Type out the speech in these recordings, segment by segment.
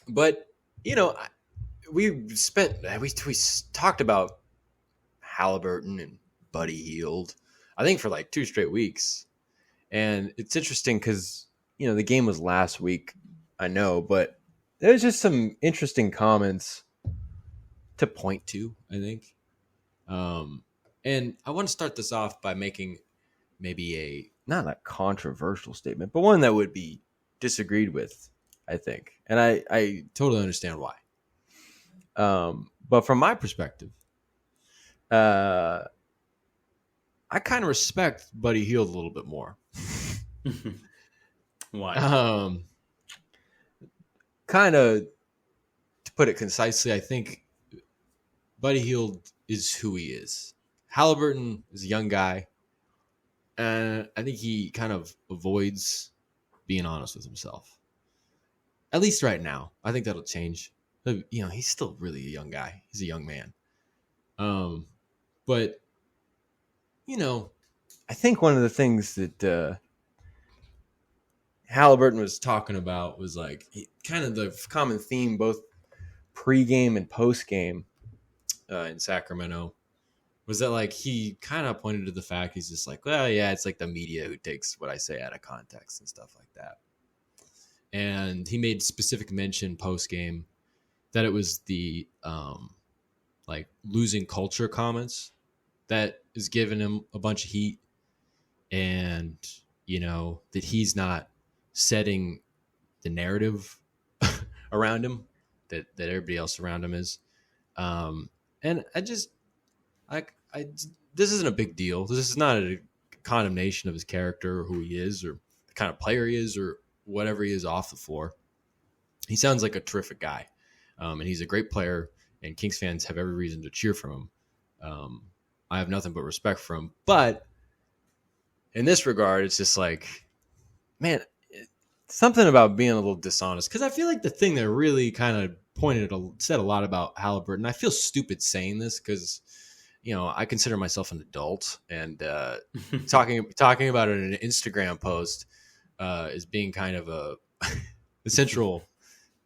But we talked about Halliburton and Buddy Hield, I think for like 2 straight weeks, and it's interesting because the game was last week, I know, but there's just some interesting comments to point to, I think. And I want to start this off by making maybe not a controversial statement, but one that would be disagreed with, I think. And I totally understand why. But from my perspective, I kind of respect Buddy Hield a little bit more. Why? Kind of, to put it concisely, I think Buddy Hield is who he is. Halliburton is a young guy, and I think he kind of avoids being honest with himself. At least right now. I think that'll change. But, he's still really a young guy. He's a young man. But, I think one of the things that Haliburton was talking about was like kind of the common theme, both pre-game and post-game in Sacramento, was that like he kind of pointed to the fact he's just like, well, yeah, it's like the media who takes what I say out of context and stuff like that. And he made specific mention post-game that it was the like losing culture comments that is giving him a bunch of heat, and that he's not setting the narrative around him that everybody else around him is. And I this isn't a big deal. This is not a condemnation of his character or who he is or the kind of player he is or whatever he is off the floor. He sounds like a terrific guy, and he's a great player, and Kings fans have every reason to cheer for him. I have nothing but respect for him. But in this regard, it's just like, man, something about being a little dishonest. Because I feel like the thing that really kind of said a lot about Haliburton. I feel stupid saying this because, I consider myself an adult, and talking about it in an Instagram post is being kind of a central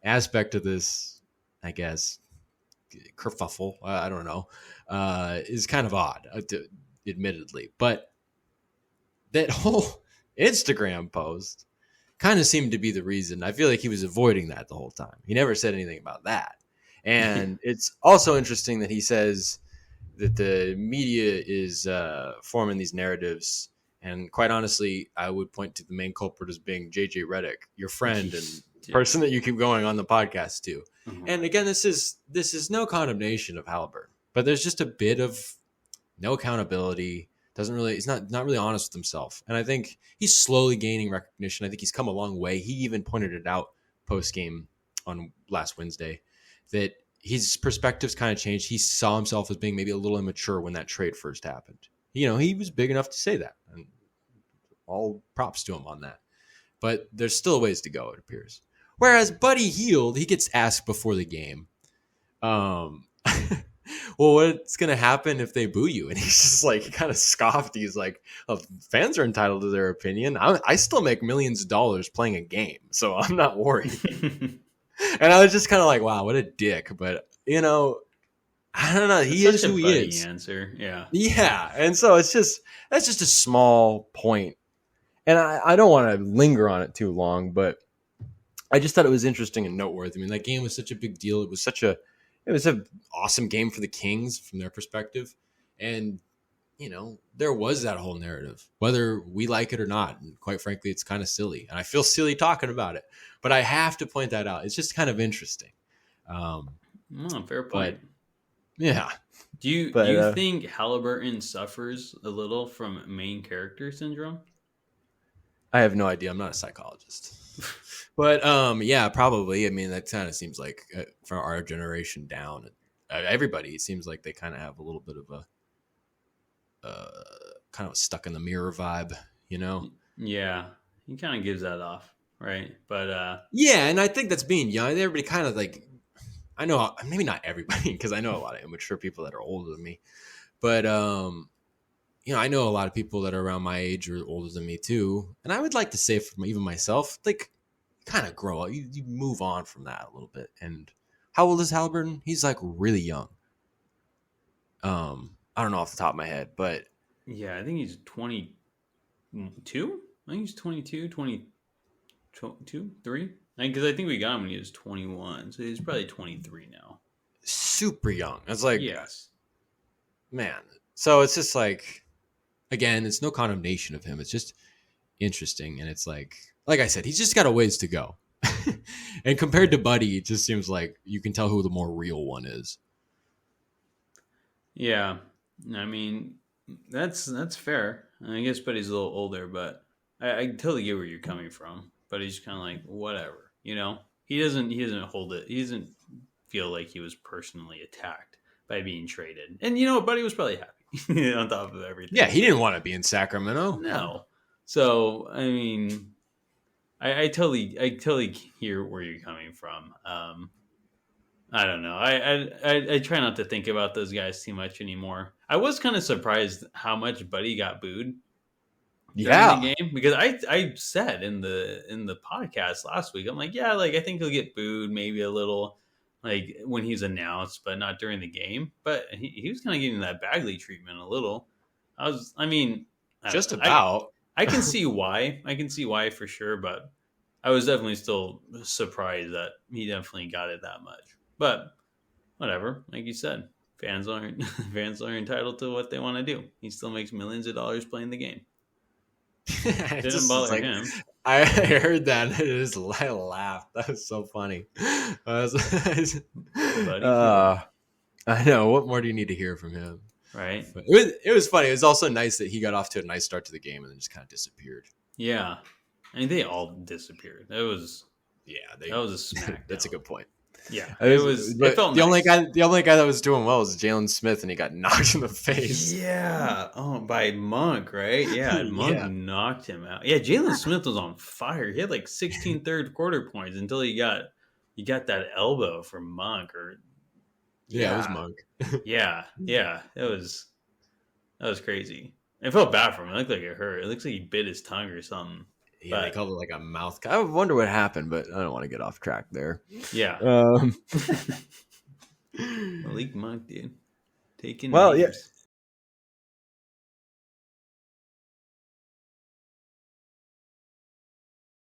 aspect of this, I guess, kerfuffle. I don't know, is kind of odd, admittedly. But that whole Instagram post kind of seemed to be the reason. I feel like he was avoiding that the whole time. He never said anything about that. And it's also interesting that he says that the media is forming these narratives. And quite honestly, I would point to the main culprit as being JJ Redick, your friend and person that you keep going on the podcast to. Mm-hmm. And again, this is no condemnation of Haliburton, but there's just a bit of no accountability. He's not really honest with himself. And I think he's slowly gaining recognition. I think he's come a long way. He even pointed it out post game on last Wednesday that his perspectives kind of changed. He saw himself as being maybe a little immature when that trade first happened. He was big enough to say that, and all props to him on that. But there's still ways to go, it appears. Whereas Buddy Hield, he gets asked before the game, well, what's going to happen if they boo you? And he's just like, he kind of scoffed. He's like, oh, fans are entitled to their opinion. I still make millions of dollars playing a game, so I'm not worried. And I was just kind of like, wow, what a dick. But, I don't know. He is who he is. Answer. Yeah. Yeah. And so that's just a small point. And I don't want to linger on it too long, but I just thought it was interesting and noteworthy. I mean, that game was such a big deal. It was an awesome game for the Kings from their perspective. And, there was that whole narrative, whether we like it or not. And quite frankly, it's kind of silly. And I feel silly talking about it. But I have to point that out. It's just kind of interesting. Fair point. Yeah. Do you think Haliburton suffers a little from main character syndrome? I have no idea. I'm not a psychologist. But yeah, probably. I mean, that kind of seems like for our generation down, everybody, it seems like they kind of have a little bit of a kind of a stuck in the mirror vibe, Yeah, he kind of gives that off, right? But yeah, and I think that's being young. Everybody kind of like, I know, maybe not everybody, because I know a lot of immature people that are older than me, but I know a lot of people that are around my age or older than me too, and I would like to say for even myself, like, kind of grow up. You move on from that a little bit. And how old is Haliburton? He's like really young. I don't know off the top of my head, but yeah, I think he's 22. I think he's 22, 22, 3. Because I think we got him when he was 21, so he's probably 23 now. Super young. It's like, yes, man. So it's just like, again, it's no condemnation of him. It's just interesting, and it's like I said, he's just got a ways to go. And compared to Buddy, it just seems like you can tell who the more real one is. Yeah, I mean that's fair. I guess Buddy's a little older, but I totally get where you're coming from. But he's kind of like whatever, you know. He doesn't hold it. He doesn't feel like he was personally attacked by being traded. And you know, Buddy was probably happy on top of everything. Yeah, he didn't want to be in Sacramento. No. So I mean, I totally hear where you're coming from. I don't know. I try not to think about those guys too much anymore. I was kind of surprised how much Buddy got booed. Yeah, the game, because I said in the podcast last week, I'm like, yeah, like I think he'll get booed maybe a little, like when he's announced, but not during the game. But he was kind of getting that Bagley treatment a little. I mean, just about. I can see why. I can see why for sure, but I was definitely still surprised that he definitely got it that much. But whatever, like you said, fans are entitled to what they want to do. He still makes millions of dollars playing the game. Didn't bother him. I heard that. I laughed. That was so funny. I know. What more do you need to hear from him? Right. But it was funny. It was also nice that he got off to a nice start to the game and then just kind of disappeared. Yeah. I mean, they all disappeared. That was a smackdown. That's a good point. Yeah, it felt the nice. only guy that was doing well was Jalen Smith, and he got knocked in the face. Yeah, by Monk, right? Yeah, Monk knocked him out. Yeah, Jalen Smith was on fire. He had like 16 third quarter points until he got that elbow from Monk. It was Monk. yeah, that was crazy. I felt bad for him. It looked like it hurt. It looks like he bit his tongue or something. Yeah, they called it like a mouth. I wonder what happened, but I don't want to get off track there. Yeah. Malik Monk, dude. Taking well, names.